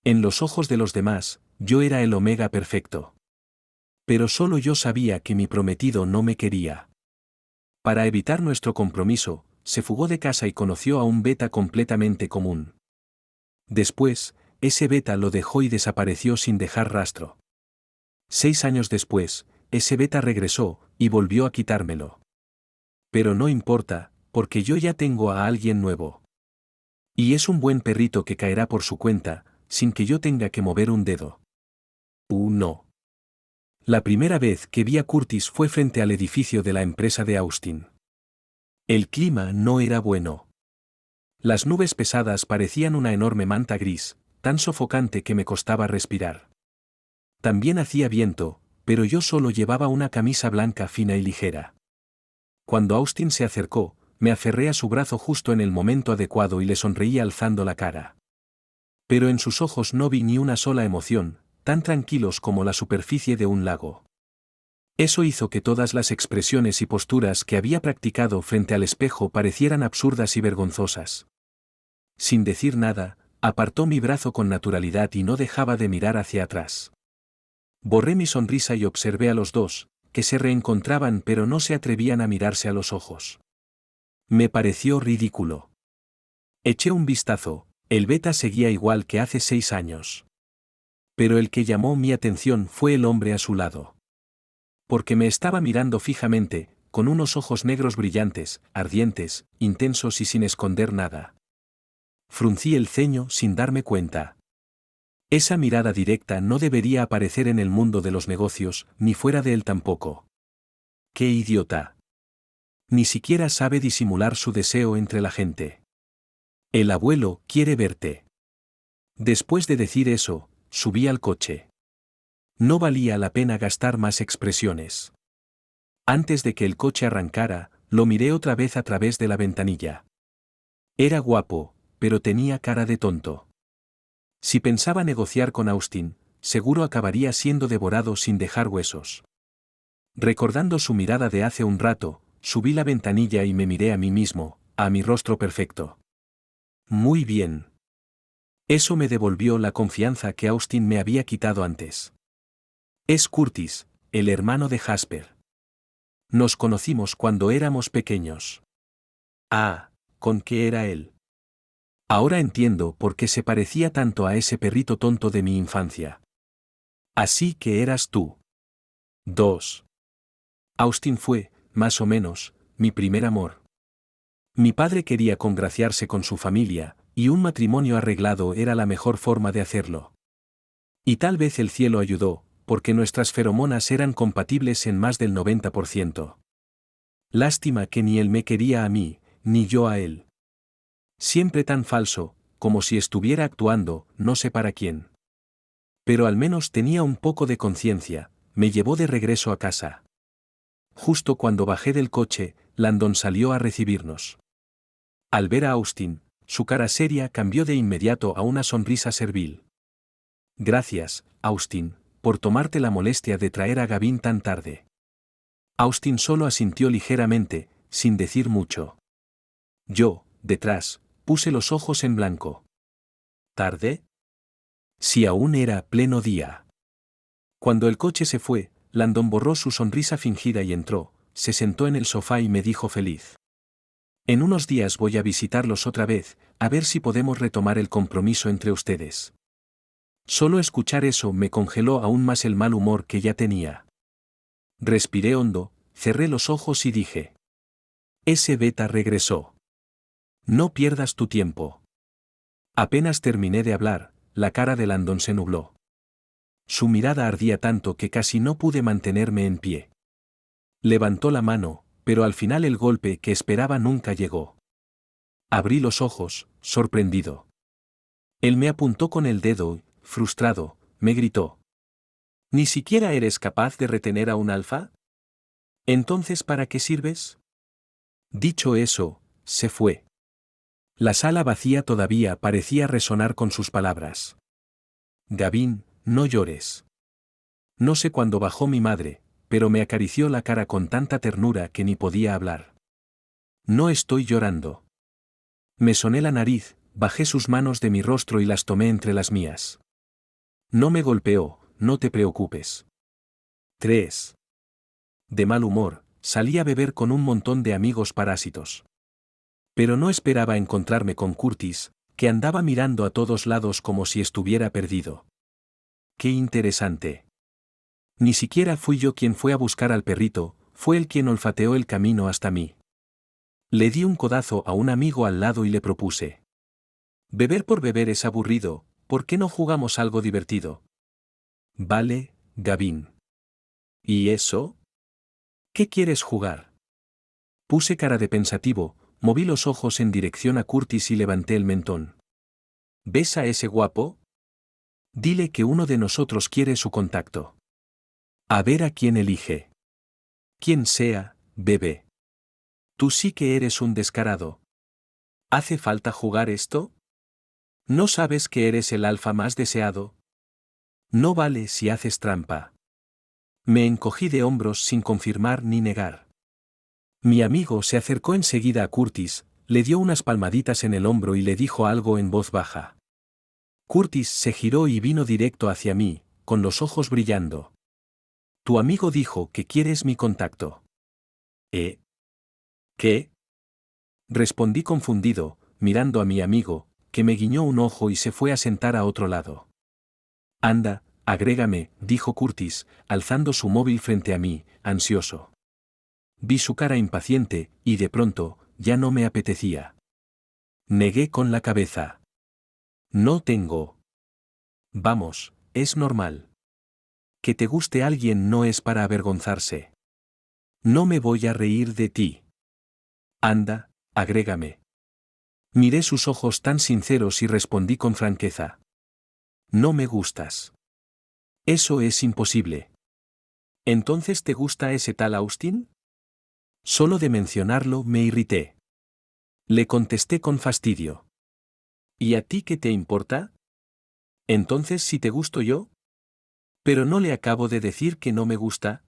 En los ojos de los demás, yo era el omega perfecto. Pero solo yo sabía que mi prometido no me quería. Para evitar nuestro compromiso, se fugó de casa y conoció a un beta completamente común. Después, ese beta lo dejó y desapareció sin dejar rastro. 6 años después, ese beta regresó, y volvió a quitármelo. Pero no importa, porque yo ya tengo a alguien nuevo. Y es un buen perrito que caerá por su cuenta, sin que yo tenga que mover un dedo. No. La primera vez que vi a Curtis fue frente al edificio de la empresa de Austin. El clima no era bueno. Las nubes pesadas parecían una enorme manta gris, tan sofocante que me costaba respirar. También hacía viento, pero yo solo llevaba una camisa blanca fina y ligera. Cuando Austin se acercó, me aferré a su brazo justo en el momento adecuado y le sonreí alzando la cara. Pero en sus ojos no vi ni una sola emoción, tan tranquilos como la superficie de un lago. Eso hizo que todas las expresiones y posturas que había practicado frente al espejo parecieran absurdas y vergonzosas. Sin decir nada, apartó mi brazo con naturalidad y no dejaba de mirar hacia atrás. Borré mi sonrisa y observé a los dos, que se reencontraban pero no se atrevían a mirarse a los ojos. Me pareció ridículo. Eché un vistazo, el beta seguía igual que hace 6 años. Pero el que llamó mi atención fue el hombre a su lado. Porque me estaba mirando fijamente, con unos ojos negros brillantes, ardientes, intensos y sin esconder nada. Fruncí el ceño sin darme cuenta. Esa mirada directa no debería aparecer en el mundo de los negocios, ni fuera de él tampoco. ¡Qué idiota! Ni siquiera sabe disimular su deseo entre la gente. El abuelo quiere verte. Después de decir eso, subí al coche. No valía la pena gastar más expresiones. Antes de que el coche arrancara, lo miré otra vez a través de la ventanilla. Era guapo, pero tenía cara de tonto. Si pensaba negociar con Austin, seguro acabaría siendo devorado sin dejar huesos. Recordando su mirada de hace un rato, subí la ventanilla y me miré a mí mismo, a mi rostro perfecto. Muy bien. Eso me devolvió la confianza que Austin me había quitado antes. Es Curtis, el hermano de Jasper. Nos conocimos cuando éramos pequeños. Ah, ¿con qué era él? Ahora entiendo por qué se parecía tanto a ese perrito tonto de mi infancia. Así que eras tú. 2. Austin fue, más o menos, mi primer amor. Mi padre quería congraciarse con su familia, y un matrimonio arreglado era la mejor forma de hacerlo. Y tal vez el cielo ayudó, porque nuestras feromonas eran compatibles en más del 90%. Lástima que ni él me quería a mí, ni yo a él. Siempre tan falso, como si estuviera actuando, no sé para quién. Pero al menos tenía un poco de conciencia, me llevó de regreso a casa. Justo cuando bajé del coche, Landon salió a recibirnos. Al ver a Austin, su cara seria cambió de inmediato a una sonrisa servil. Gracias, Austin, por tomarte la molestia de traer a Gavin tan tarde. Austin solo asintió ligeramente, sin decir mucho. Yo, detrás, puse los ojos en blanco. ¿Tarde? Si aún era pleno día. Cuando el coche se fue, Landon borró su sonrisa fingida y entró, se sentó en el sofá y me dijo feliz. En unos días voy a visitarlos otra vez, a ver si podemos retomar el compromiso entre ustedes. Solo escuchar eso me congeló aún más el mal humor que ya tenía. Respiré hondo, cerré los ojos y dije. Ese beta regresó. No pierdas tu tiempo. Apenas terminé de hablar, la cara de Landon se nubló. Su mirada ardía tanto que casi no pude mantenerme en pie. Levantó la mano, pero al final el golpe que esperaba nunca llegó. Abrí los ojos, sorprendido. Él me apuntó con el dedo y, frustrado, me gritó. ¿Ni siquiera eres capaz de retener a un alfa? ¿Entonces para qué sirves? Dicho eso, se fue. La sala vacía todavía parecía resonar con sus palabras. Gavin, no llores. No sé cuándo bajó mi madre, pero me acarició la cara con tanta ternura que ni podía hablar. No estoy llorando. Me soné la nariz, bajé sus manos de mi rostro y las tomé entre las mías. No me golpeó, no te preocupes. 3. De mal humor, salí a beber con un montón de amigos parásitos. Pero no esperaba encontrarme con Curtis, que andaba mirando a todos lados como si estuviera perdido. Qué interesante. Ni siquiera fui yo quien fue a buscar al perrito, fue él quien olfateó el camino hasta mí. Le di un codazo a un amigo al lado y le propuse. Beber por beber es aburrido, ¿por qué no jugamos algo divertido? Vale, Gavin. ¿Y eso? ¿Qué quieres jugar? Puse cara de pensativo, moví los ojos en dirección a Curtis y levanté el mentón. ¿Ves a ese guapo? Dile que uno de nosotros quiere su contacto. A ver a quién elige. Quien sea, bebé. Tú sí que eres un descarado. ¿Hace falta jugar esto? ¿No sabes que eres el alfa más deseado? No vale si haces trampa. Me encogí de hombros sin confirmar ni negar. Mi amigo se acercó enseguida a Curtis, le dio unas palmaditas en el hombro y le dijo algo en voz baja. Curtis se giró y vino directo hacia mí, con los ojos brillando. Tu amigo dijo que quieres mi contacto. ¿Eh? ¿Qué? Respondí confundido, mirando a mi amigo, que me guiñó un ojo y se fue a sentar a otro lado. Anda, agrégame, dijo Curtis, alzando su móvil frente a mí, ansioso. Vi su cara impaciente, y de pronto, ya no me apetecía. Negué con la cabeza. No tengo. Vamos, es normal. Que te guste alguien no es para avergonzarse. No me voy a reír de ti. Anda, agrégame. Miré sus ojos tan sinceros y respondí con franqueza. No me gustas. Eso es imposible. ¿Entonces te gusta ese tal Austin? Solo de mencionarlo me irrité. Le contesté con fastidio. ¿Y a ti qué te importa? Entonces si te gusto yo. Pero no le acabo de decir que no me gusta.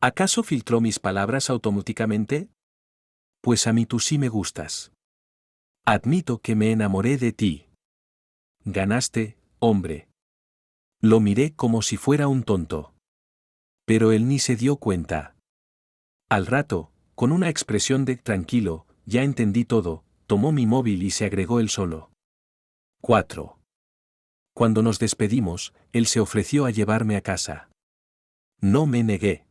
¿Acaso filtró mis palabras automáticamente? Pues a mí tú sí me gustas. Admito que me enamoré de ti. Ganaste, hombre. Lo miré como si fuera un tonto. Pero él ni se dio cuenta. Al rato, con una expresión de tranquilo, ya entendí todo, tomó mi móvil y se agregó él solo. 4. Cuando nos despedimos, él se ofreció a llevarme a casa. No me negué.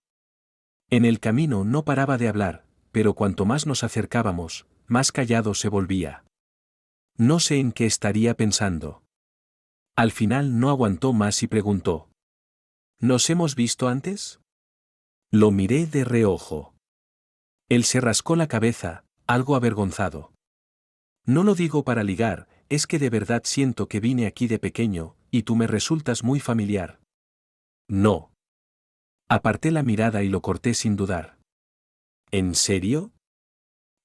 En el camino no paraba de hablar, pero cuanto más nos acercábamos, más callado se volvía. No sé en qué estaría pensando. Al final no aguantó más y preguntó. ¿Nos hemos visto antes? Lo miré de reojo. Él se rascó la cabeza, algo avergonzado. No lo digo para ligar, es que de verdad siento que vine aquí de pequeño, y tú me resultas muy familiar. No. Aparté la mirada y lo corté sin dudar. ¿En serio?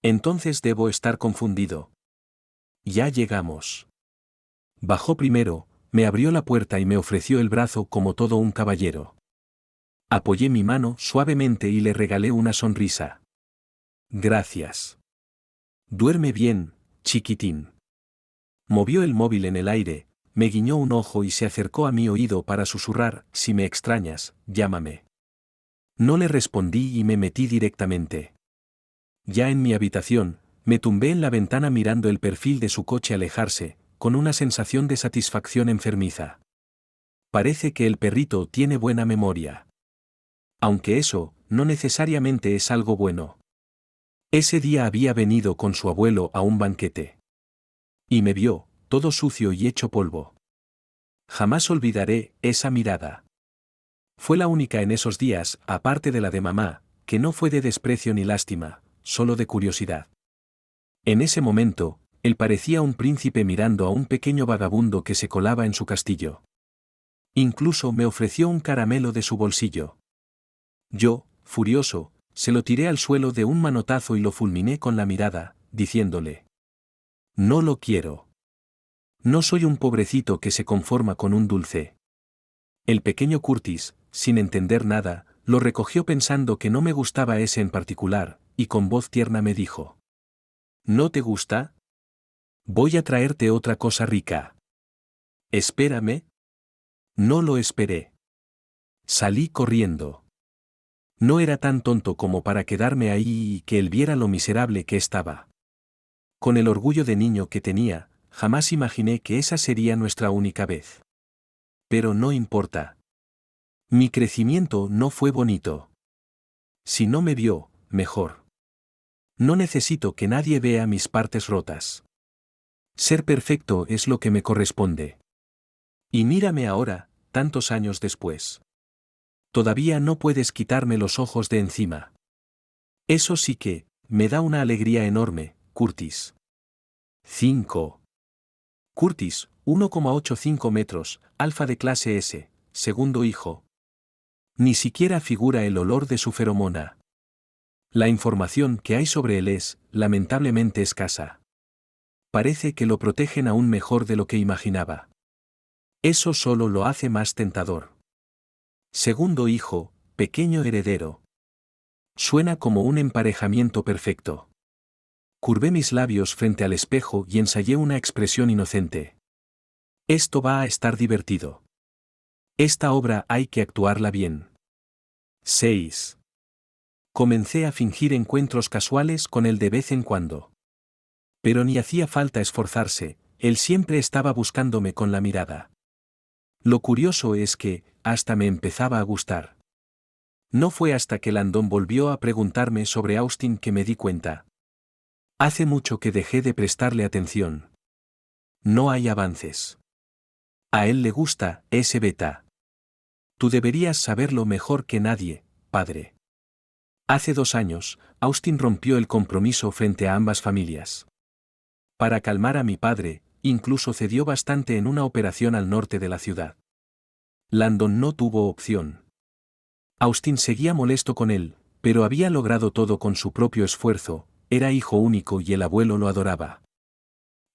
Entonces debo estar confundido. Ya llegamos. Bajó primero, me abrió la puerta y me ofreció el brazo como todo un caballero. Apoyé mi mano suavemente y le regalé una sonrisa. Gracias. Duerme bien, chiquitín. Movió el móvil en el aire, me guiñó un ojo y se acercó a mi oído para susurrar, si me extrañas, llámame. No le respondí y me metí directamente. Ya en mi habitación, me tumbé en la ventana mirando el perfil de su coche alejarse, con una sensación de satisfacción enfermiza. Parece que el perrito tiene buena memoria. Aunque eso, no necesariamente es algo bueno. Ese día había venido con su abuelo a un banquete. Y me vio, todo sucio y hecho polvo. Jamás olvidaré esa mirada. Fue la única en esos días, aparte de la de mamá, que no fue de desprecio ni lástima, solo de curiosidad. En ese momento, él parecía un príncipe mirando a un pequeño vagabundo que se colaba en su castillo. Incluso me ofreció un caramelo de su bolsillo. Yo, furioso, se lo tiré al suelo de un manotazo y lo fulminé con la mirada, diciéndole: No lo quiero. No soy un pobrecito que se conforma con un dulce. El pequeño Curtis, sin entender nada, lo recogió pensando que no me gustaba ese en particular, y con voz tierna me dijo: ¿No te gusta? Voy a traerte otra cosa rica. Espérame. No lo esperé. Salí corriendo. No era tan tonto como para quedarme ahí y que él viera lo miserable que estaba. Con el orgullo de niño que tenía, jamás imaginé que esa sería nuestra única vez. Pero no importa. Mi crecimiento no fue bonito. Si no me vio, mejor. No necesito que nadie vea mis partes rotas. Ser perfecto es lo que me corresponde. Y mírame ahora, tantos años después. Todavía no puedes quitarme los ojos de encima. Eso sí que, me da una alegría enorme, Curtis. 5. Curtis, 1,85 metros, alfa de clase S, segundo hijo. Ni siquiera figura el olor de su feromona. La información que hay sobre él es, lamentablemente, escasa. Parece que lo protegen aún mejor de lo que imaginaba. Eso solo lo hace más tentador. Segundo hijo, pequeño heredero. Suena como un emparejamiento perfecto. Curvé mis labios frente al espejo y ensayé una expresión inocente. Esto va a estar divertido. Esta obra hay que actuarla bien. 6. Comencé a fingir encuentros casuales con él de vez en cuando. Pero ni hacía falta esforzarse, él siempre estaba buscándome con la mirada. Lo curioso es que, hasta me empezaba a gustar. No fue hasta que Landon volvió a preguntarme sobre Austin que me di cuenta. Hace mucho que dejé de prestarle atención. No hay avances. A él le gusta ese beta. Tú deberías saberlo mejor que nadie, padre. Hace 2 años, Austin rompió el compromiso frente a ambas familias. Para calmar a mi padre, incluso cedió bastante en una operación al norte de la ciudad. Landon no tuvo opción. Austin seguía molesto con él, pero había logrado todo con su propio esfuerzo, era hijo único y el abuelo lo adoraba.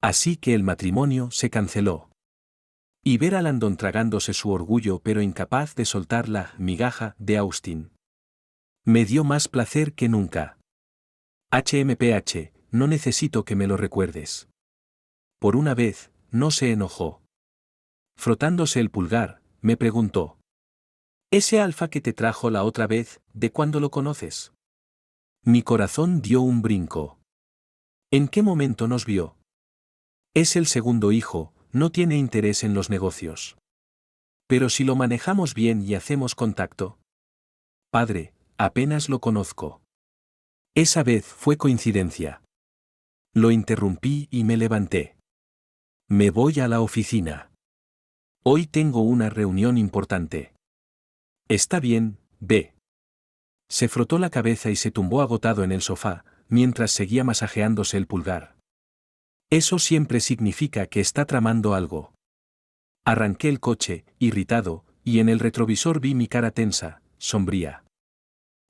Así que el matrimonio se canceló. Y ver a Landon tragándose su orgullo pero incapaz de soltar la migaja de Austin. Me dio más placer que nunca. HMPH, no necesito que me lo recuerdes. Por una vez, no se enojó. Frotándose el pulgar, me preguntó. ¿Ese alfa que te trajo la otra vez, de cuándo lo conoces? Mi corazón dio un brinco. ¿En qué momento nos vio? Es el segundo hijo, no tiene interés en los negocios. Pero si lo manejamos bien y hacemos contacto. Padre, apenas lo conozco. Esa vez fue coincidencia. Lo interrumpí y me levanté. Me voy a la oficina. Hoy tengo una reunión importante. Está bien, ve. Se frotó la cabeza y se tumbó agotado en el sofá, mientras seguía masajeándose el pulgar. Eso siempre significa que está tramando algo. Arranqué el coche, irritado, y en el retrovisor vi mi cara tensa, sombría.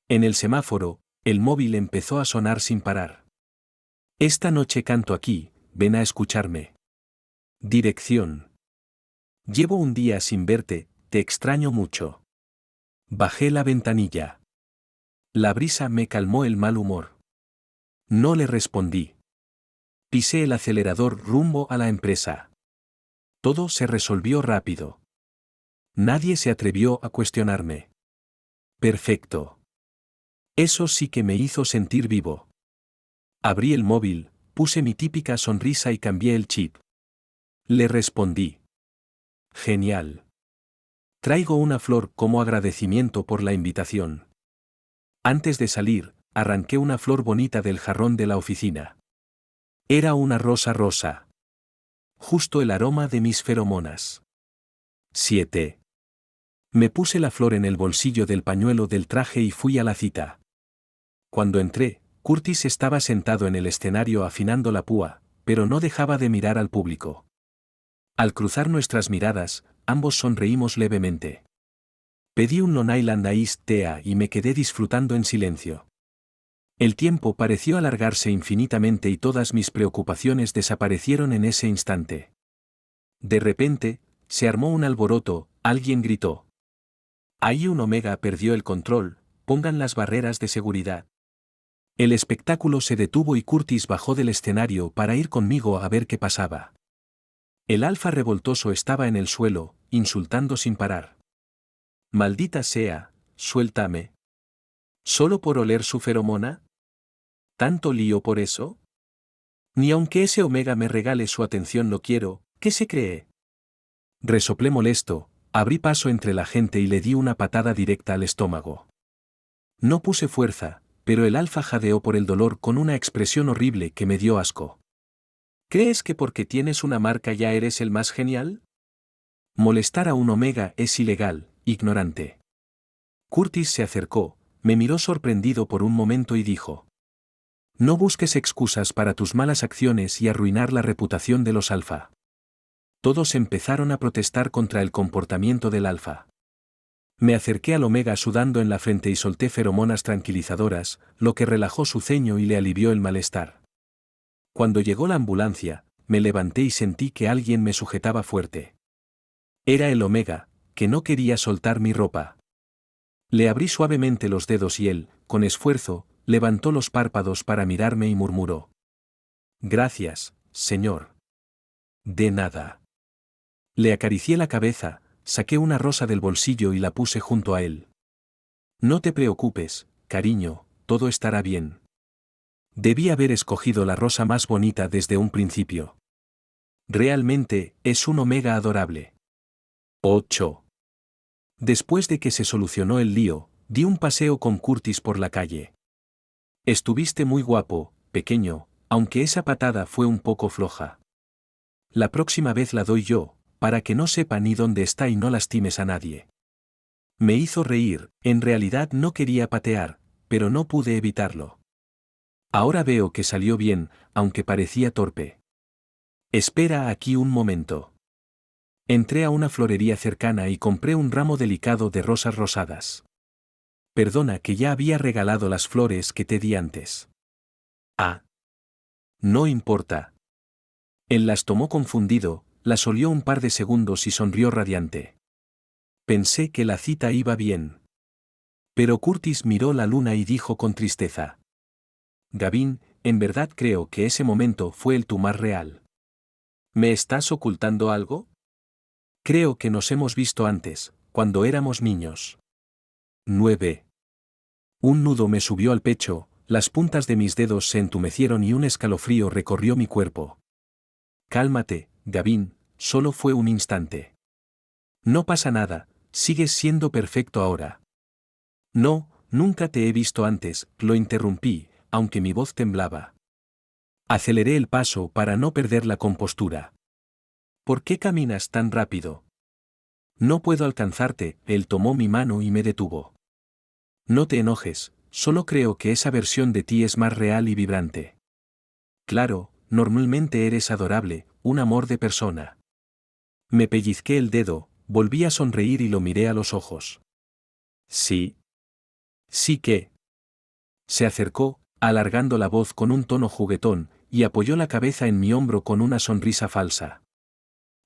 En el semáforo, el móvil empezó a sonar sin parar. Esta noche canto aquí, ven a escucharme. Dirección. Llevo un día sin verte, te extraño mucho. Bajé la ventanilla. La brisa me calmó el mal humor. No le respondí. Pisé el acelerador rumbo a la empresa. Todo se resolvió rápido. Nadie se atrevió a cuestionarme. Perfecto. Eso sí que me hizo sentir vivo. Abrí el móvil, puse mi típica sonrisa y cambié el chip. Le respondí. Genial. Traigo una flor como agradecimiento por la invitación. Antes de salir, arranqué una flor bonita del jarrón de la oficina. Era una rosa rosa. Justo el aroma de mis feromonas. 7. Me puse la flor en el bolsillo del pañuelo del traje y fui a la cita. Cuando entré, Curtis estaba sentado en el escenario afinando la púa, pero no dejaba de mirar al público. Al cruzar nuestras miradas, ambos sonreímos levemente. Pedí un Long Island Iced Tea y me quedé disfrutando en silencio. El tiempo pareció alargarse infinitamente y todas mis preocupaciones desaparecieron en ese instante. De repente, se armó un alboroto, alguien gritó. Ahí un Omega perdió el control, pongan las barreras de seguridad. El espectáculo se detuvo y Curtis bajó del escenario para ir conmigo a ver qué pasaba. El alfa revoltoso estaba en el suelo, insultando sin parar. Maldita sea, suéltame. ¿Solo por oler su feromona? ¿Tanto lío por eso? Ni aunque ese Omega me regale su atención lo quiero, ¿qué se cree? Resoplé molesto, abrí paso entre la gente y le di una patada directa al estómago. No puse fuerza, pero el alfa jadeó por el dolor con una expresión horrible que me dio asco. ¿Crees que porque tienes una marca ya eres el más genial? Molestar a un Omega es ilegal, ignorante. Curtis se acercó, me miró sorprendido por un momento y dijo: no busques excusas para tus malas acciones y arruinar la reputación de los alfa. Todos empezaron a protestar contra el comportamiento del alfa. Me acerqué al Omega sudando en la frente y solté feromonas tranquilizadoras, lo que relajó su ceño y le alivió el malestar. Cuando llegó la ambulancia, me levanté y sentí que alguien me sujetaba fuerte. Era el Omega, que no quería soltar mi ropa. Le abrí suavemente los dedos y él, con esfuerzo, levantó los párpados para mirarme y murmuró: gracias, señor. De nada. Le acaricié la cabeza, saqué una rosa del bolsillo y la puse junto a él. No te preocupes, cariño, todo estará bien. Debí haber escogido la rosa más bonita desde un principio. Realmente, es un Omega adorable. 8. Después de que se solucionó el lío, di un paseo con Curtis por la calle. Estuviste muy guapo, pequeño, aunque esa patada fue un poco floja. La próxima vez la doy yo, para que no sepa ni dónde está y no lastimes a nadie. Me hizo reír, en realidad no quería patear, pero no pude evitarlo. Ahora veo que salió bien, aunque parecía torpe. Espera aquí un momento. Entré a una florería cercana y compré un ramo delicado de rosas rosadas. Perdona que ya había regalado las flores que te di antes. Ah. No importa. Él las tomó confundido, las olió un par de segundos y sonrió radiante. Pensé que la cita iba bien. Pero Curtis miró la luna y dijo con tristeza: Gavin, en verdad creo que ese momento fue el tu más real. ¿Me estás ocultando algo? Creo que nos hemos visto antes, cuando éramos niños. 9. Un nudo me subió al pecho, las puntas de mis dedos se entumecieron y un escalofrío recorrió mi cuerpo. Cálmate, Gavin, solo fue un instante. No pasa nada, sigues siendo perfecto ahora. No, nunca te he visto antes, lo interrumpí, aunque mi voz temblaba. Aceleré el paso para no perder la compostura. ¿Por qué caminas tan rápido? No puedo alcanzarte, él tomó mi mano y me detuvo. No te enojes, solo creo que esa versión de ti es más real y vibrante. Claro, normalmente eres adorable, un amor de persona. Me pellizqué el dedo, volví a sonreír y lo miré a los ojos. Sí. Sí que. Se acercó, alargando la voz con un tono juguetón, y apoyó la cabeza en mi hombro con una sonrisa falsa.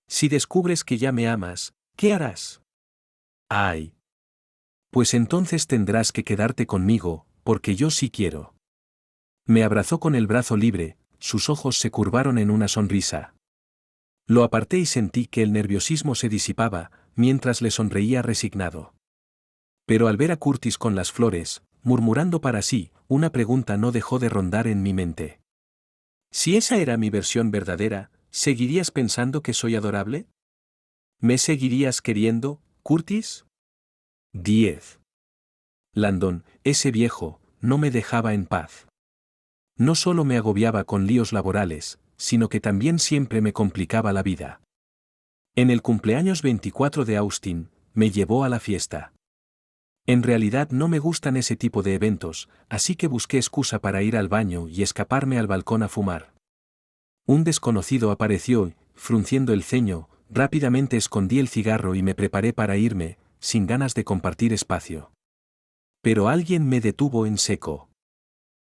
Si descubres que ya me amas, ¿qué harás? Ay. Pues entonces tendrás que quedarte conmigo, porque yo sí quiero. Me abrazó con el brazo libre, sus ojos se curvaron en una sonrisa. Lo aparté y sentí que el nerviosismo se disipaba, mientras le sonreía resignado. Pero al ver a Curtis con las flores, murmurando para sí, una pregunta no dejó de rondar en mi mente. Si esa era mi versión verdadera, ¿seguirías pensando que soy adorable? ¿Me seguirías queriendo, Curtis? 10. Landon, ese viejo, no me dejaba en paz. No solo me agobiaba con líos laborales, sino que también siempre me complicaba la vida. En el cumpleaños 24 de Austin, me llevó a la fiesta. En realidad no me gustan ese tipo de eventos, así que busqué excusa para ir al baño y escaparme al balcón a fumar. Un desconocido apareció y, frunciendo el ceño, rápidamente escondí el cigarro y me preparé para irme, sin ganas de compartir espacio. Pero alguien me detuvo en seco.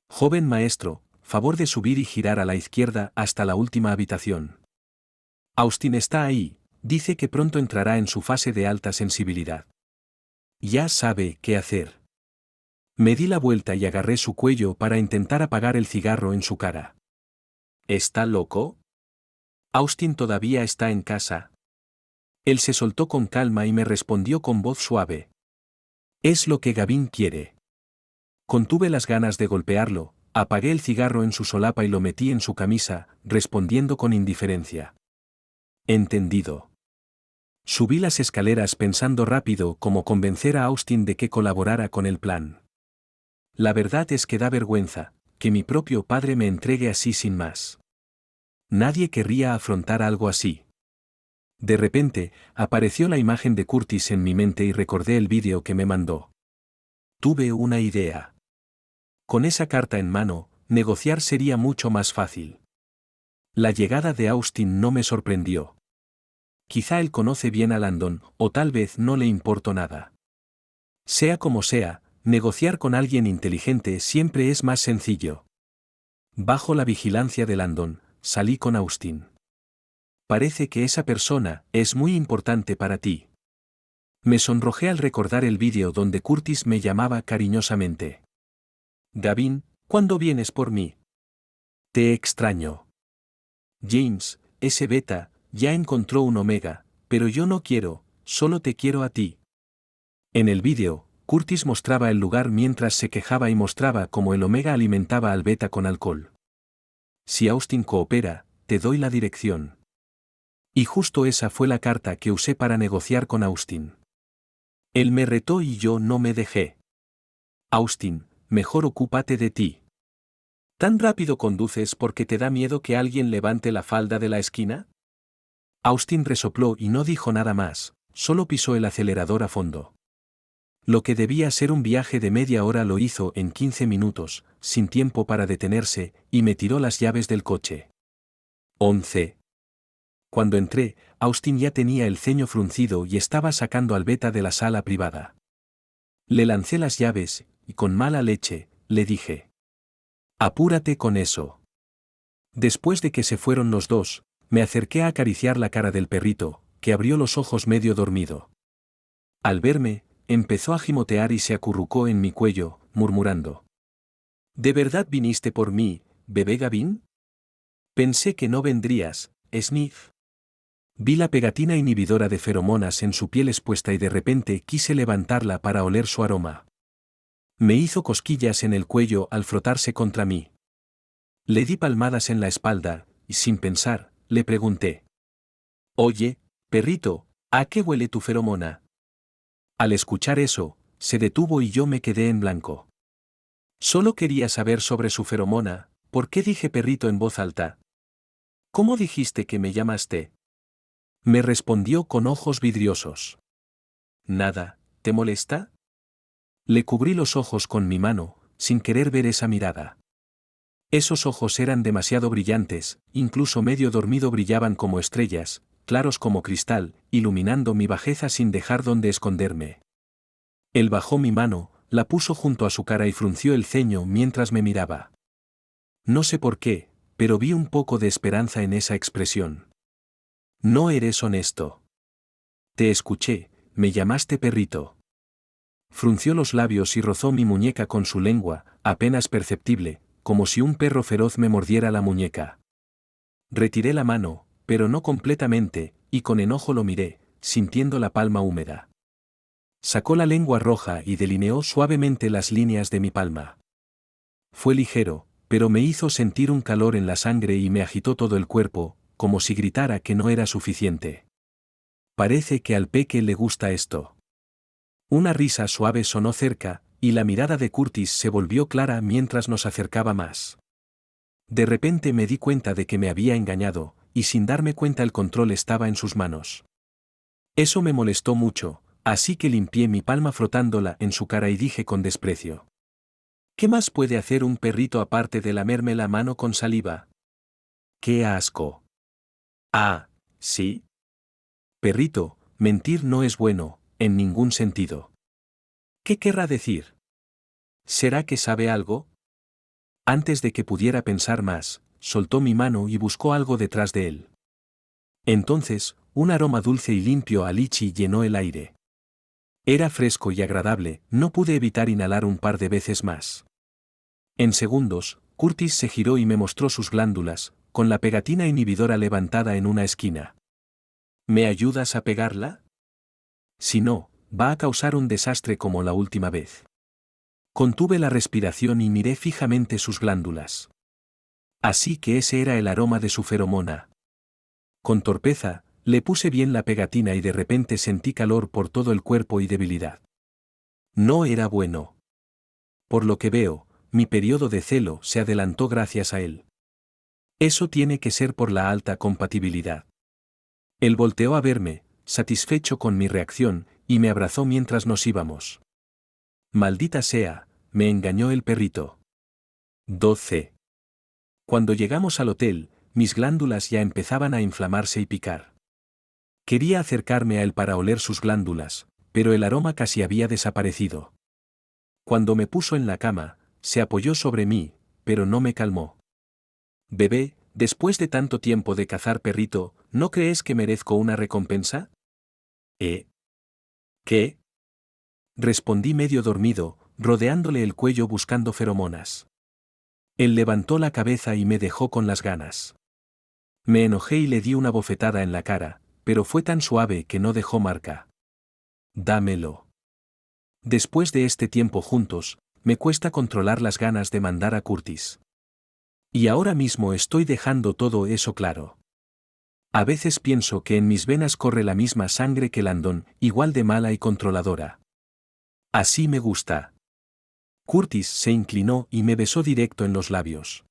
Joven maestro, favor de subir y girar a la izquierda hasta la última habitación. Austin está ahí, dice que pronto entrará en su fase de alta sensibilidad. Ya sabe qué hacer. Me di la vuelta y agarré su cuello para intentar apagar el cigarro en su cara. ¿Está loco? Austin todavía está en casa. Él se soltó con calma y me respondió con voz suave. Es lo que Gavin quiere. Contuve las ganas de golpearlo, apagué el cigarro en su solapa y lo metí en su camisa, respondiendo con indiferencia. Entendido. Subí las escaleras pensando rápido cómo convencer a Austin de que colaborara con el plan. La verdad es que da vergüenza, que mi propio padre me entregue así sin más. Nadie querría afrontar algo así. De repente, apareció la imagen de Curtis en mi mente y recordé el vídeo que me mandó. Tuve una idea. Con esa carta en mano, negociar sería mucho más fácil. La llegada de Austin no me sorprendió. Quizá él conoce bien a Landon, o tal vez no le importó nada. Sea como sea, negociar con alguien inteligente siempre es más sencillo. Bajo la vigilancia de Landon, salí con Austin. Parece que esa persona es muy importante para ti. Me sonrojé al recordar el vídeo donde Curtis me llamaba cariñosamente. Gavin, ¿cuándo vienes por mí? Te extraño. James, ese beta, ya encontró un omega, pero yo no quiero, solo te quiero a ti. En el vídeo, Curtis mostraba el lugar mientras se quejaba y mostraba cómo el omega alimentaba al beta con alcohol. Si Austin coopera, te doy la dirección. Y justo esa fue la carta que usé para negociar con Austin. Él me retó y yo no me dejé. Austin, mejor ocúpate de ti. ¿Tan rápido conduces porque te da miedo que alguien levante la falda de la esquina? Austin resopló y no dijo nada más, solo pisó el acelerador a fondo. Lo que debía ser un viaje de media hora lo hizo en 15 minutos, sin tiempo para detenerse, y me tiró las llaves del coche. 11. Cuando entré, Austin ya tenía el ceño fruncido y estaba sacando al beta de la sala privada. Le lancé las llaves, y con mala leche, le dije: apúrate con eso. Después de que se fueron los dos, me acerqué a acariciar la cara del perrito, que abrió los ojos medio dormido. Al verme, empezó a gimotear y se acurrucó en mi cuello, murmurando: ¿de verdad viniste por mí, bebé Gavin? Pensé que no vendrías, Sniff. Vi la pegatina inhibidora de feromonas en su piel expuesta y de repente quise levantarla para oler su aroma. Me hizo cosquillas en el cuello al frotarse contra mí. Le di palmadas en la espalda, y sin pensar, le pregunté: oye, perrito, ¿a qué huele tu feromona? Al escuchar eso, se detuvo y yo me quedé en blanco. Solo quería saber sobre su feromona. ¿Por qué dije perrito en voz alta? ¿Cómo dijiste que me llamaste? Me respondió con ojos vidriosos. Nada, ¿te molesta? Le cubrí los ojos con mi mano, sin querer ver esa mirada. Esos ojos eran demasiado brillantes, incluso medio dormido brillaban como estrellas, claros como cristal, iluminando mi bajeza sin dejar donde esconderme. Él bajó mi mano, la puso junto a su cara y frunció el ceño mientras me miraba. No sé por qué, pero vi un poco de esperanza en esa expresión. No eres honesto. Te escuché, me llamaste perrito. Frunció los labios y rozó mi muñeca con su lengua, apenas perceptible, como si un perro feroz me mordiera la muñeca. Retiré la mano, pero no completamente, y con enojo lo miré, sintiendo la palma húmeda. Sacó la lengua roja y delineó suavemente las líneas de mi palma. Fue ligero, pero me hizo sentir un calor en la sangre y me agitó todo el cuerpo, como si gritara que no era suficiente. Parece que al peque le gusta esto. Una risa suave sonó cerca, y la mirada de Curtis se volvió clara mientras nos acercaba más. De repente me di cuenta de que me había engañado, y sin darme cuenta el control estaba en sus manos. Eso me molestó mucho, así que limpié mi palma frotándola en su cara y dije con desprecio: ¿qué más puede hacer un perrito aparte de lamerme la mano con saliva? ¡Qué asco! Ah, ¿sí? Perrito, mentir no es bueno, en ningún sentido. ¿Qué querrá decir? ¿Será que sabe algo? Antes de que pudiera pensar más, soltó mi mano y buscó algo detrás de él. Entonces, un aroma dulce y limpio a lichi llenó el aire. Era fresco y agradable, no pude evitar inhalar un par de veces más. En segundos, Curtis se giró y me mostró sus glándulas, con la pegatina inhibidora levantada en una esquina. ¿Me ayudas a pegarla? Si no, va a causar un desastre como la última vez. Contuve la respiración y miré fijamente sus glándulas. Así que ese era el aroma de su feromona. Con torpeza, le puse bien la pegatina y de repente sentí calor por todo el cuerpo y debilidad. No era bueno. Por lo que veo, mi periodo de celo se adelantó gracias a él. Eso tiene que ser por la alta compatibilidad. Él volteó a verme, satisfecho con mi reacción, y me abrazó mientras nos íbamos. Maldita sea, me engañó el perrito. 12. Cuando llegamos al hotel, mis glándulas ya empezaban a inflamarse y picar. Quería acercarme a él para oler sus glándulas, pero el aroma casi había desaparecido. Cuando me puso en la cama, se apoyó sobre mí, pero no me calmó. Bebé, después de tanto tiempo de cazar perrito, ¿no crees que merezco una recompensa? ¿Qué? Respondí medio dormido, rodeándole el cuello buscando feromonas. Él levantó la cabeza y me dejó con las ganas. Me enojé y le di una bofetada en la cara, pero fue tan suave que no dejó marca. Dámelo. Después de este tiempo juntos, me cuesta controlar las ganas de mandar a Curtis. Y ahora mismo estoy dejando todo eso claro. A veces pienso que en mis venas corre la misma sangre que Landon, igual de mala y controladora. Así me gusta. Curtis se inclinó y me besó directo en los labios.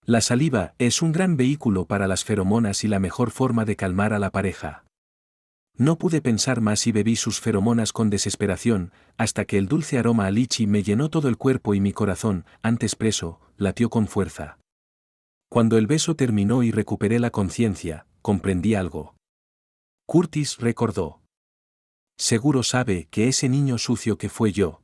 La saliva es un gran vehículo para las feromonas y la mejor forma de calmar a la pareja. No pude pensar más y bebí sus feromonas con desesperación, hasta que el dulce aroma a lichi me llenó todo el cuerpo y mi corazón, antes preso, latió con fuerza. Cuando el beso terminó y recuperé la conciencia, comprendí algo. Curtis recordó. Seguro sabe que ese niño sucio que fue yo.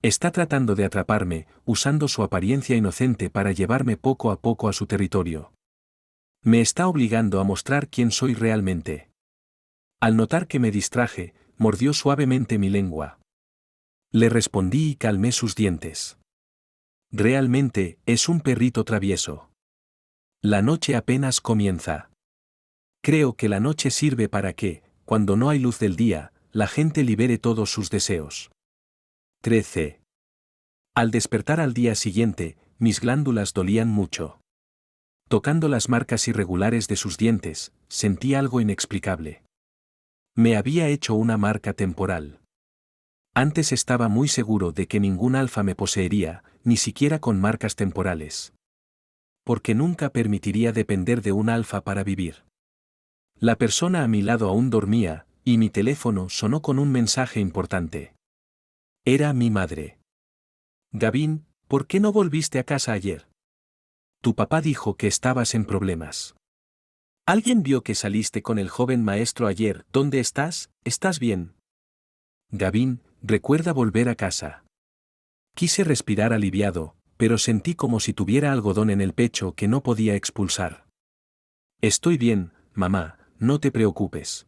Está tratando de atraparme, usando su apariencia inocente para llevarme poco a poco a su territorio. Me está obligando a mostrar quién soy realmente. Al notar que me distraje, mordió suavemente mi lengua. Le respondí y calmé sus dientes. Realmente, es un perrito travieso. La noche apenas comienza. Creo que la noche sirve para que, cuando no hay luz del día, la gente libere todos sus deseos. 13. Al despertar al día siguiente, mis glándulas dolían mucho. Tocando las marcas irregulares de sus dientes, sentí algo inexplicable. Me había hecho una marca temporal. Antes estaba muy seguro de que ningún alfa me poseería, ni siquiera con marcas temporales. Porque nunca permitiría depender de un alfa para vivir. La persona a mi lado aún dormía, y mi teléfono sonó con un mensaje importante. Era mi madre. Gavin, ¿por qué no volviste a casa ayer? Tu papá dijo que estabas en problemas. ¿Alguien vio que saliste con el joven maestro ayer? ¿Dónde estás? ¿Estás bien? Gavin, recuerda volver a casa. Quise respirar aliviado, pero sentí como si tuviera algodón en el pecho que no podía expulsar. Estoy bien, mamá, no te preocupes.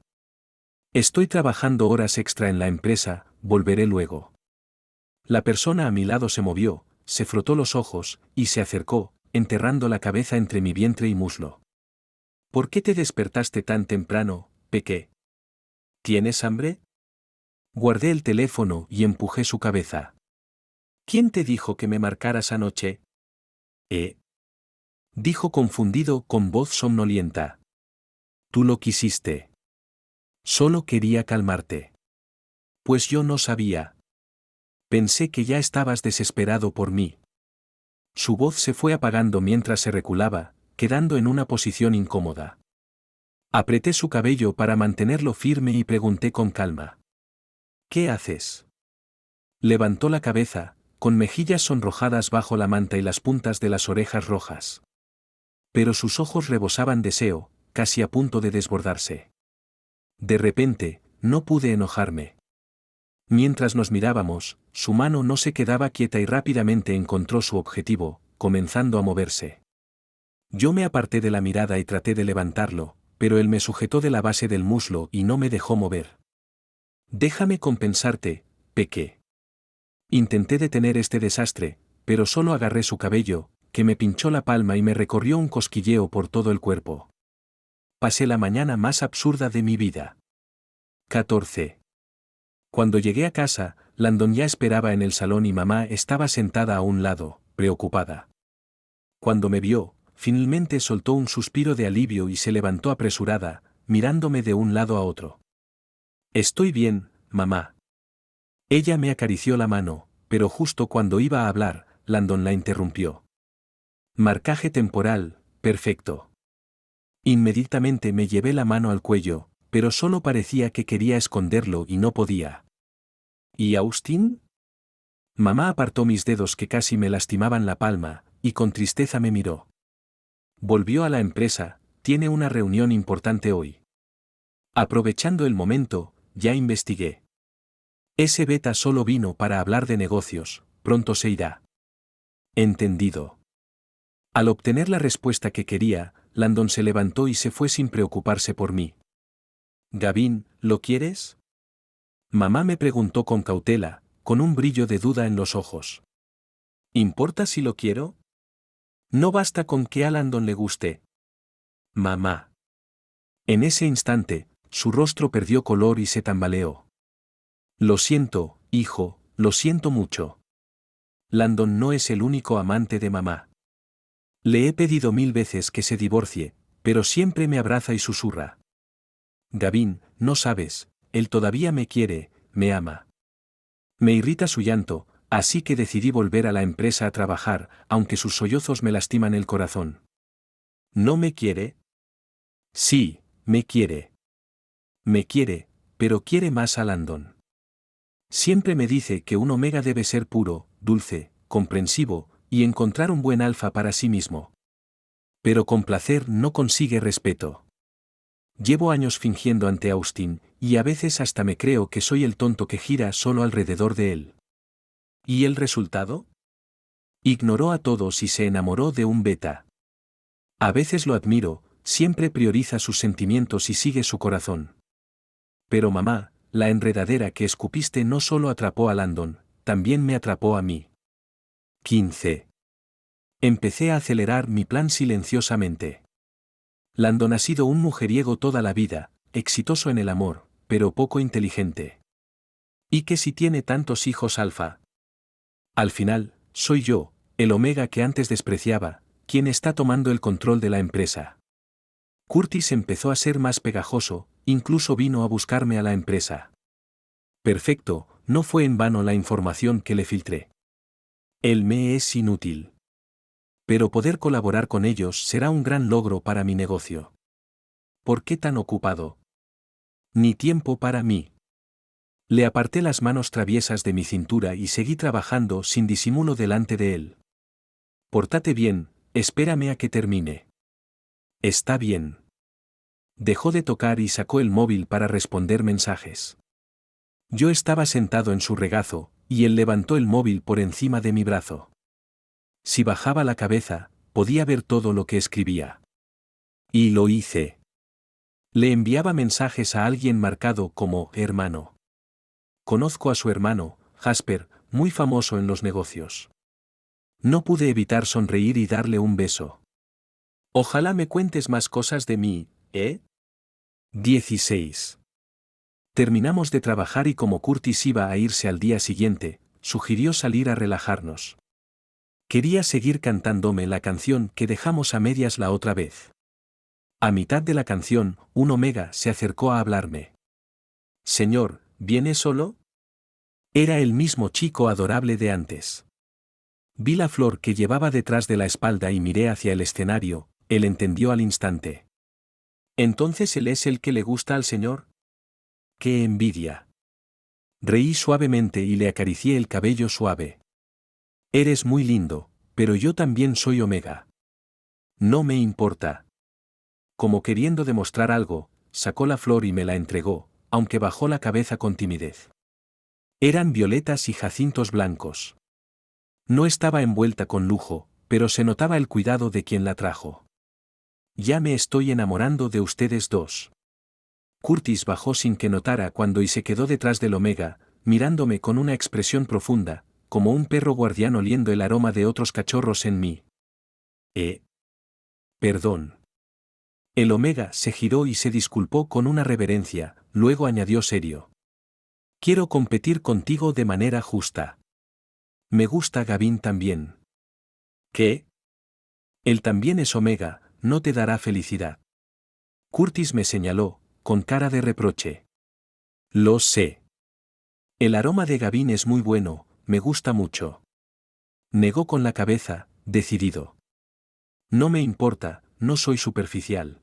Estoy trabajando horas extra en la empresa, volveré luego. La persona a mi lado se movió, se frotó los ojos, y se acercó, enterrando la cabeza entre mi vientre y muslo. ¿Por qué te despertaste tan temprano, Peque? ¿Tienes hambre? Guardé el teléfono y empujé su cabeza. ¿Quién te dijo que me marcaras anoche? Dijo confundido con voz somnolienta. Tú lo quisiste. Solo quería calmarte. Pues yo no sabía. Pensé que ya estabas desesperado por mí. Su voz se fue apagando mientras se reculaba, quedando en una posición incómoda. Apreté su cabello para mantenerlo firme y pregunté con calma. ¿Qué haces? Levantó la cabeza, con mejillas sonrojadas bajo la manta y las puntas de las orejas rojas. Pero sus ojos rebosaban deseo, casi a punto de desbordarse. De repente, no pude enojarme. Mientras nos mirábamos, su mano no se quedaba quieta y rápidamente encontró su objetivo, comenzando a moverse. Yo me aparté de la mirada y traté de levantarlo, pero él me sujetó de la base del muslo y no me dejó mover. Déjame compensarte, Peque. Intenté detener este desastre, pero solo agarré su cabello, que me pinchó la palma y me recorrió un cosquilleo por todo el cuerpo. pasé la mañana más absurda de mi vida. 14. Cuando llegué a casa, Landon ya esperaba en el salón y mamá estaba sentada a un lado, preocupada. Cuando me vio, finalmente soltó un suspiro de alivio y se levantó apresurada, mirándome de un lado a otro. Estoy bien, mamá. Ella me acarició la mano, pero justo cuando iba a hablar, Landon la interrumpió. Marcaje temporal, perfecto. Inmediatamente me llevé la mano al cuello, pero solo parecía que quería esconderlo y no podía. ¿Y Austin? Mamá apartó mis dedos que casi me lastimaban la palma, y con tristeza me miró. Volvió a la empresa, tiene una reunión importante hoy. Aprovechando el momento, ya investigué. Ese beta solo vino para hablar de negocios, pronto se irá. Entendido. Al obtener la respuesta que quería, Landon se levantó y se fue sin preocuparse por mí. Gavin, ¿lo quieres? Mamá me preguntó con cautela, con un brillo de duda en los ojos. ¿Importa si lo quiero? No basta con que a Landon le guste. Mamá. En ese instante, su rostro perdió color y se tambaleó. Lo siento, hijo, lo siento mucho. Landon no es el único amante de mamá. Le he pedido 1000 veces que se divorcie, pero siempre me abraza y susurra. Gavin, no sabes, él todavía me quiere, me ama. Me irrita su llanto, así que decidí volver a la empresa a trabajar, aunque sus sollozos me lastiman el corazón. ¿No me quiere? Sí, me quiere. Me quiere, pero quiere más a Landon. Siempre me dice que un omega debe ser puro, dulce, comprensivo, y encontrar un buen alfa para sí mismo. Pero con placer no consigue respeto. Llevo años fingiendo ante Austin, y a veces hasta me creo que soy el tonto que gira solo alrededor de él. ¿Y el resultado? Ignoró a todos y se enamoró de un beta. A veces lo admiro, siempre prioriza sus sentimientos y sigue su corazón. Pero mamá, la enredadera que escupiste no solo atrapó a Landon, también me atrapó a mí. 15. Empecé a acelerar mi plan silenciosamente. Landon ha sido un mujeriego toda la vida, exitoso en el amor, pero poco inteligente. ¿Y qué si tiene tantos hijos alfa? Al final, soy yo, el omega que antes despreciaba, quien está tomando el control de la empresa. Curtis empezó a ser más pegajoso, incluso vino a buscarme a la empresa. Perfecto, no fue en vano la información que le filtré. Él me es inútil. Pero poder colaborar con ellos será un gran logro para mi negocio. ¿Por qué tan ocupado? Ni tiempo para mí. Le aparté las manos traviesas de mi cintura y seguí trabajando sin disimulo delante de él. Pórtate bien, espérame a que termine. Está bien. Dejó de tocar y sacó el móvil para responder mensajes. Yo estaba sentado en su regazo, y él levantó el móvil por encima de mi brazo. Si bajaba la cabeza, podía ver todo lo que escribía. Y lo hice. Le enviaba mensajes a alguien marcado como hermano. Conozco a su hermano, Jasper, muy famoso en los negocios. No pude evitar sonreír y darle un beso. Ojalá me cuentes más cosas de mí, ¿eh? 16. Terminamos de trabajar y como Curtis iba a irse al día siguiente, sugirió salir a relajarnos. Quería seguir cantándome la canción que dejamos a medias la otra vez. A mitad de la canción, un omega se acercó a hablarme. Señor, ¿viene solo? Era el mismo chico adorable de antes. Vi la flor que llevaba detrás de la espalda y miré hacia el escenario, él entendió al instante. ¿Entonces él es el que le gusta al señor? ¡Qué envidia! Reí suavemente y le acaricié el cabello suave. Eres muy lindo, pero yo también soy omega. No me importa. Como queriendo demostrar algo, sacó la flor y me la entregó, aunque bajó la cabeza con timidez. Eran violetas y jacintos blancos. No estaba envuelta con lujo, pero se notaba el cuidado de quien la trajo. Ya me estoy enamorando de ustedes dos. Curtis bajó sin que notara cuando y se quedó detrás del omega, mirándome con una expresión profunda, como un perro guardián oliendo el aroma de otros cachorros en mí. Perdón. El Omega se giró y se disculpó con una reverencia, luego añadió serio. Quiero competir contigo de manera justa. Me gusta Gavin también. ¿Qué? Él también es Omega, no te dará felicidad. Curtis me señaló, con cara de reproche. Lo sé. El aroma de Gavin es muy bueno, me gusta mucho. Negó con la cabeza, decidido. No me importa, no soy superficial.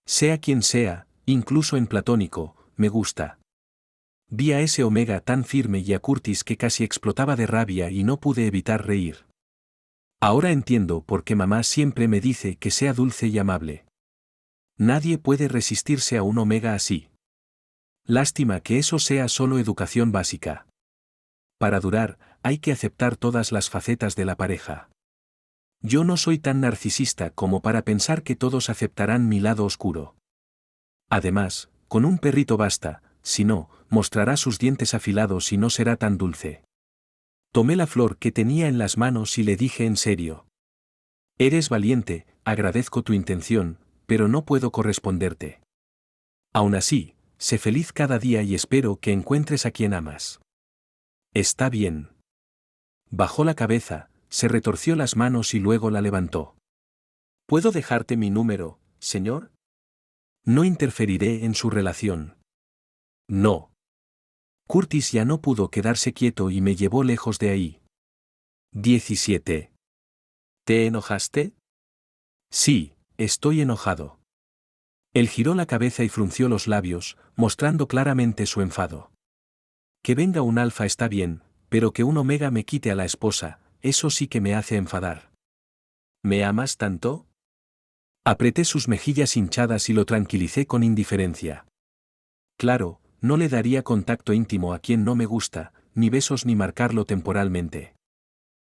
Sea quien sea, incluso en platónico, me gusta. Vi a ese Omega tan firme y a Curtis que casi explotaba de rabia y no pude evitar reír. Ahora entiendo por qué mamá siempre me dice que sea dulce y amable. Nadie puede resistirse a un Omega así. Lástima que eso sea solo educación básica. Para durar, hay que aceptar todas las facetas de la pareja. Yo no soy tan narcisista como para pensar que todos aceptarán mi lado oscuro. Además, con un perrito basta, si no, mostrará sus dientes afilados y no será tan dulce. Tomé la flor que tenía en las manos y le dije en serio. Eres valiente, agradezco tu intención, pero no puedo corresponderte. Aún así, sé feliz cada día y espero que encuentres a quien amas. Está bien. Bajó la cabeza, se retorció las manos y luego la levantó. ¿Puedo dejarte mi número, señor? No interferiré en su relación. No. Curtis ya no pudo quedarse quieto y me llevó lejos de ahí. 17. ¿Te enojaste? Sí, estoy enojado. Él giró la cabeza y frunció los labios, mostrando claramente su enfado. Que venga un alfa está bien, pero que un omega me quite a la esposa, eso sí que me hace enfadar. ¿Me amas tanto? Apreté sus mejillas hinchadas y lo tranquilicé con indiferencia. Claro, no le daría contacto íntimo a quien no me gusta, ni besos ni marcarlo temporalmente.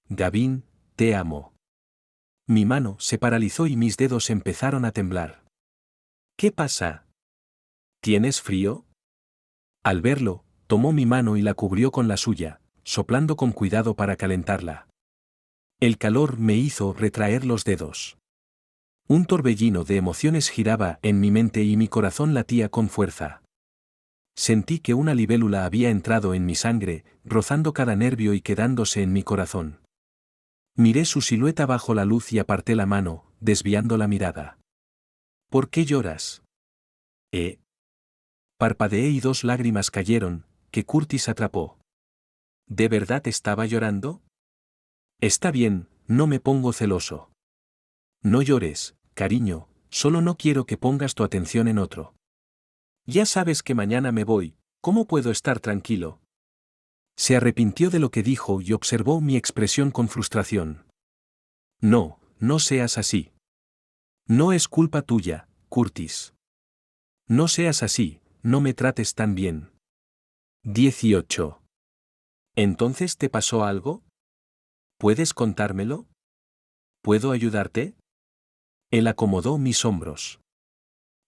Gavin, te amo. Mi mano se paralizó y mis dedos empezaron a temblar. ¿Qué pasa? ¿Tienes frío? Al verlo, tomó mi mano y la cubrió con la suya, soplando con cuidado para calentarla. El calor me hizo retraer los dedos. Un torbellino de emociones giraba en mi mente y mi corazón latía con fuerza. Sentí que una libélula había entrado en mi sangre, rozando cada nervio y quedándose en mi corazón. Miré su silueta bajo la luz y aparté la mano, desviando la mirada. ¿Por qué lloras? Parpadeé y 2 lágrimas cayeron, que Curtis atrapó. ¿De verdad estaba llorando? Está bien, no me pongo celoso. No llores, cariño, solo no quiero que pongas tu atención en otro. Ya sabes que mañana me voy, ¿cómo puedo estar tranquilo? Se arrepintió de lo que dijo y observó mi expresión con frustración. No, no seas así. No es culpa tuya, Curtis. No seas así, no me trates tan bien. 18. ¿Entonces te pasó algo? ¿Puedes contármelo? ¿Puedo ayudarte? Él acomodó mis hombros.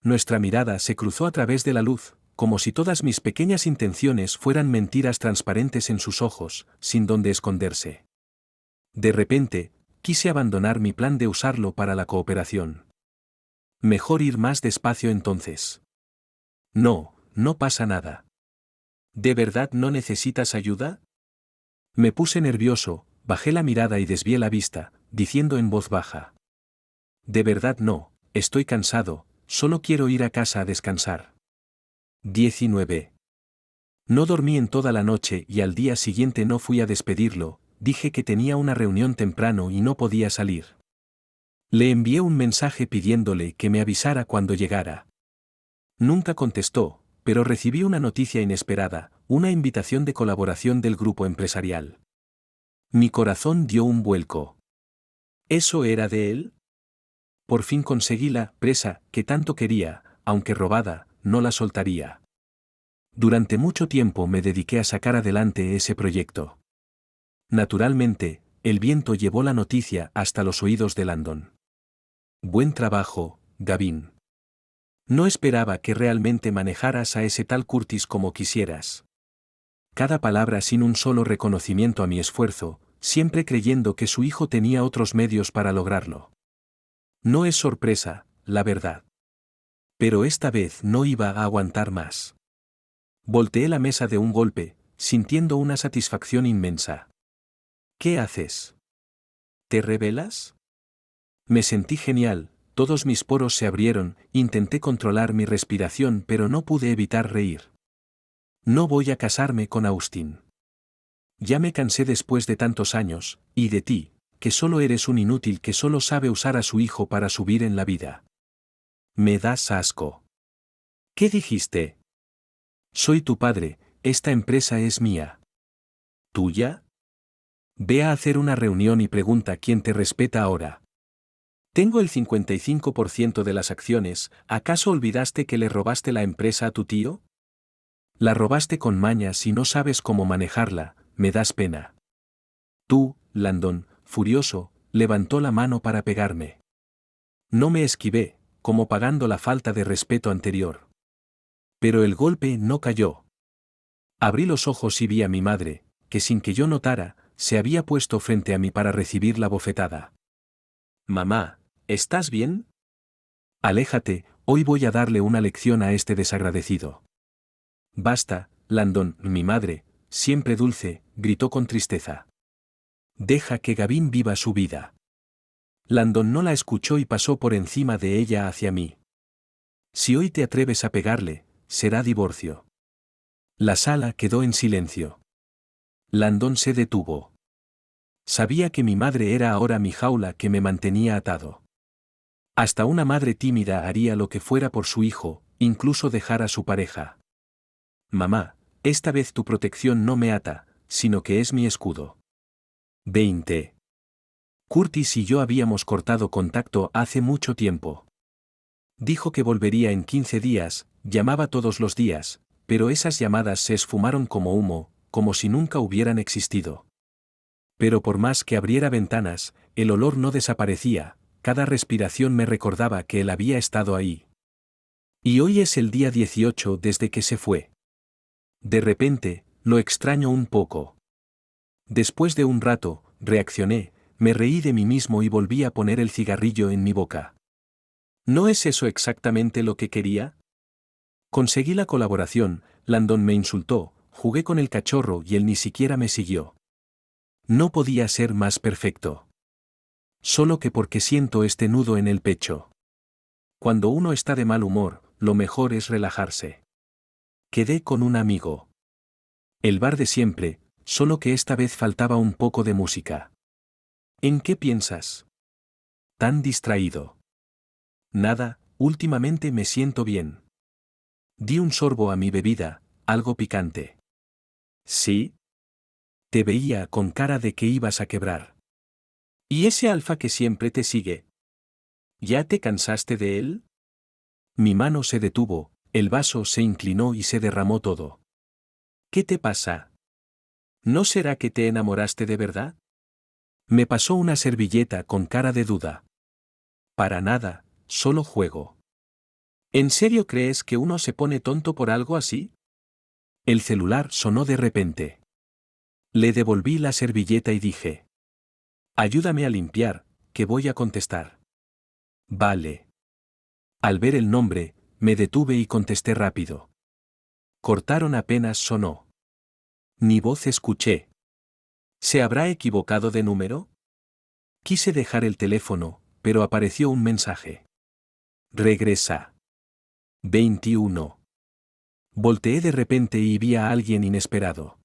Nuestra mirada se cruzó a través de la luz, como si todas mis pequeñas intenciones fueran mentiras transparentes en sus ojos, sin dónde esconderse. De repente, quise abandonar mi plan de usarlo para la cooperación. Mejor ir más despacio entonces. No, no pasa nada. ¿De verdad no necesitas ayuda? Me puse nervioso, bajé la mirada y desvié la vista, diciendo en voz baja. De verdad no, estoy cansado, solo quiero ir a casa a descansar. 19. No dormí en toda la noche y al día siguiente no fui a despedirlo, dije que tenía una reunión temprano y no podía salir. Le envié un mensaje pidiéndole que me avisara cuando llegara. Nunca contestó, pero recibí una noticia inesperada, una invitación de colaboración del grupo empresarial. Mi corazón dio un vuelco. ¿Eso era de él? Por fin conseguí la presa que tanto quería, aunque robada, no la soltaría. Durante mucho tiempo me dediqué a sacar adelante ese proyecto. Naturalmente, el viento llevó la noticia hasta los oídos de Landon. Buen trabajo, Gavin. No esperaba que realmente manejaras a ese tal Curtis como quisieras. Cada palabra sin un solo reconocimiento a mi esfuerzo, siempre creyendo que su hijo tenía otros medios para lograrlo. No es sorpresa, la verdad. Pero esta vez no iba a aguantar más. Volteé la mesa de un golpe, sintiendo una satisfacción inmensa. ¿Qué haces? ¿Te rebelas? Me sentí genial, todos mis poros se abrieron, intenté controlar mi respiración pero no pude evitar reír. No voy a casarme con Austin. Ya me cansé después de tantos años, y de ti, que solo eres un inútil que solo sabe usar a su hijo para subir en la vida. Me das asco. ¿Qué dijiste? Soy tu padre, esta empresa es mía. ¿Tuya? Ve a hacer una reunión y pregunta quién te respeta ahora. Tengo el 55% de las acciones, ¿acaso olvidaste que le robaste la empresa a tu tío? La robaste con mañas y no sabes cómo manejarla, me das pena. Tú, Landon, furioso, levantó la mano para pegarme. No me esquivé, como pagando la falta de respeto anterior. Pero el golpe no cayó. Abrí los ojos y vi a mi madre, que sin que yo notara, se había puesto frente a mí para recibir la bofetada. Mamá, ¿estás bien? Aléjate, hoy voy a darle una lección a este desagradecido. Basta, Landon, mi madre, siempre dulce, gritó con tristeza. Deja que Gavin viva su vida. Landon no la escuchó y pasó por encima de ella hacia mí. Si hoy te atreves a pegarle, será divorcio. La sala quedó en silencio. Landon se detuvo. Sabía que mi madre era ahora mi jaula que me mantenía atado. Hasta una madre tímida haría lo que fuera por su hijo, incluso dejar a su pareja. Mamá, esta vez tu protección no me ata, sino que es mi escudo. 20. Curtis y yo habíamos cortado contacto hace mucho tiempo. Dijo que volvería en 15 días, llamaba todos los días, pero esas llamadas se esfumaron como humo, como si nunca hubieran existido. Pero por más que abriera ventanas, el olor no desaparecía, cada respiración me recordaba que él había estado ahí. Y hoy es el día 18 desde que se fue. De repente, lo extraño un poco. Después de un rato, reaccioné, me reí de mí mismo y volví a poner el cigarrillo en mi boca. ¿No es eso exactamente lo que quería? Conseguí la colaboración, Landon me insultó, jugué con el cachorro y él ni siquiera me siguió. No podía ser más perfecto. Solo que porque siento este nudo en el pecho. Cuando uno está de mal humor, lo mejor es relajarse. Quedé con un amigo. El bar de siempre, solo que esta vez faltaba un poco de música. ¿En qué piensas? Tan distraído. Nada, últimamente me siento bien. Di un sorbo a mi bebida, algo picante. ¿Sí? Te veía con cara de que ibas a quebrar. ¿Y ese alfa que siempre te sigue? ¿Ya te cansaste de él? Mi mano se detuvo, el vaso se inclinó y se derramó todo. ¿Qué te pasa? ¿No será que te enamoraste de verdad? Me pasó una servilleta con cara de duda. Para nada, solo juego. ¿En serio crees que uno se pone tonto por algo así? El celular sonó de repente. Le devolví la servilleta y dije: ayúdame a limpiar, que voy a contestar. Vale. Al ver el nombre, me detuve y contesté rápido. Cortaron apenas sonó. Ni voz escuché. ¿Se habrá equivocado de número? Quise dejar el teléfono, pero apareció un mensaje. Regresa. 21. Volteé de repente y vi a alguien inesperado.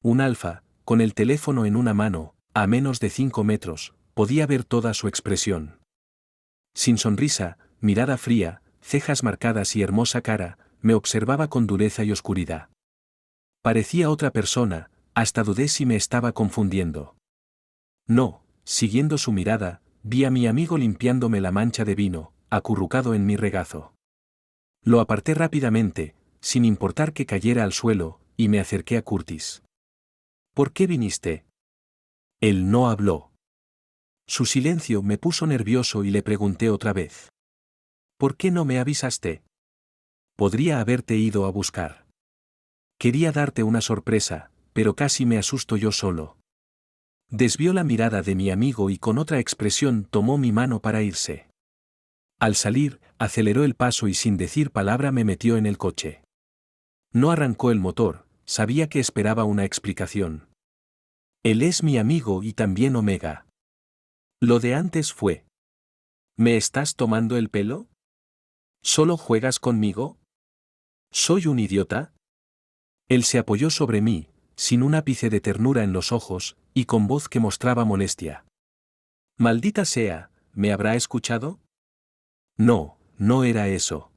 Un alfa, con el teléfono en una mano, a menos de 5 metros, podía ver toda su expresión. Sin sonrisa, mirada fría, cejas marcadas y hermosa cara, me observaba con dureza y oscuridad. Parecía otra persona, hasta dudé si me estaba confundiendo. No, siguiendo su mirada, vi a mi amigo limpiándome la mancha de vino, acurrucado en mi regazo. Lo aparté rápidamente, sin importar que cayera al suelo, y me acerqué a Curtis. ¿Por qué viniste? Él no habló. Su silencio me puso nervioso y le pregunté otra vez. ¿Por qué no me avisaste? Podría haberte ido a buscar. Quería darte una sorpresa, pero casi me asusto yo solo. Desvió la mirada de mi amigo y con otra expresión tomó mi mano para irse. Al salir, aceleró el paso y sin decir palabra me metió en el coche. No arrancó el motor, sabía que esperaba una explicación. Él es mi amigo y también Omega. Lo de antes fue. ¿Me estás tomando el pelo? ¿Solo juegas conmigo? ¿Soy un idiota? Él se apoyó sobre mí, sin un ápice de ternura en los ojos, y con voz que mostraba molestia. Maldita sea, ¿me habrá escuchado? No, no era eso.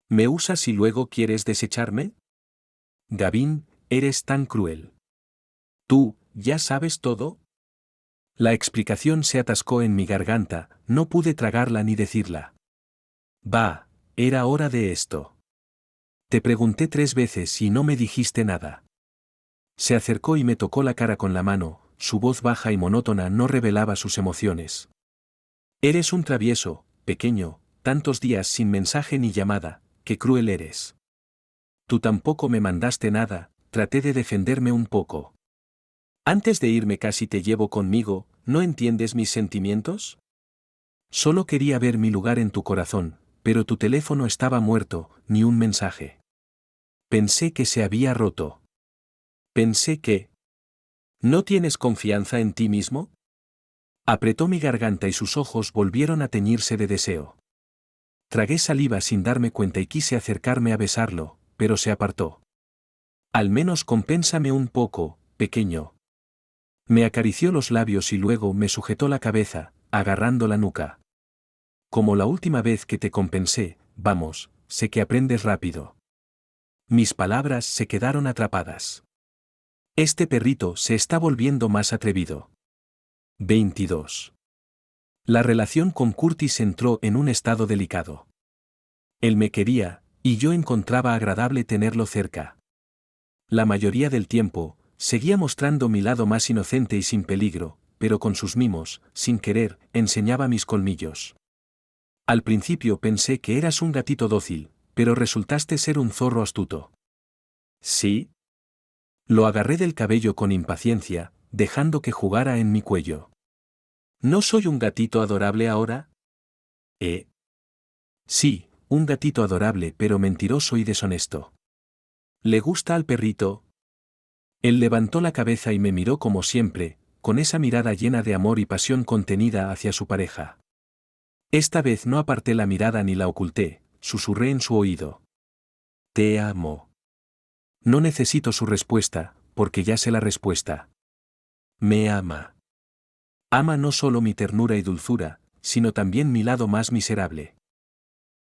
¿Me usas y luego quieres desecharme? Gavin, eres tan cruel. ¿Tú, ya sabes todo? La explicación se atascó en mi garganta, no pude tragarla ni decirla. Va, era hora de esto. Te pregunté 3 veces y no me dijiste nada. Se acercó y me tocó la cara con la mano, su voz baja y monótona no revelaba sus emociones. Eres un travieso, pequeño, tantos días sin mensaje ni llamada, qué cruel eres. Tú tampoco me mandaste nada, traté de defenderme un poco. Antes de irme casi te llevo conmigo, ¿no entiendes mis sentimientos? Solo quería ver mi lugar en tu corazón, pero tu teléfono estaba muerto, ni un mensaje. Pensé que se había roto. Pensé que... ¿No tienes confianza en ti mismo? Apretó mi garganta y sus ojos volvieron a teñirse de deseo. Tragué saliva sin darme cuenta y quise acercarme a besarlo, pero se apartó. Al menos compénsame un poco, pequeño. Me acarició los labios y luego me sujetó la cabeza, agarrando la nuca. Como la última vez que te compensé, vamos, sé que aprendes rápido. Mis palabras se quedaron atrapadas. Este perrito se está volviendo más atrevido. 22. La relación con Curtis entró en un estado delicado. Él me quería, y yo encontraba agradable tenerlo cerca. La mayoría del tiempo, seguía mostrando mi lado más inocente y sin peligro, pero con sus mimos, sin querer, enseñaba mis colmillos. Al principio pensé que eras un gatito dócil, pero resultaste ser un zorro astuto. ¿Sí? Lo agarré del cabello con impaciencia, dejando que jugara en mi cuello. ¿No soy un gatito adorable ahora? Sí, un gatito adorable pero mentiroso y deshonesto. ¿Le gusta al perrito? Él levantó la cabeza y me miró como siempre, con esa mirada llena de amor y pasión contenida hacia su pareja. Esta vez no aparté la mirada ni la oculté, susurré en su oído. Te amo. No necesito su respuesta, porque ya sé la respuesta. Me ama. Ama no solo mi ternura y dulzura, sino también mi lado más miserable.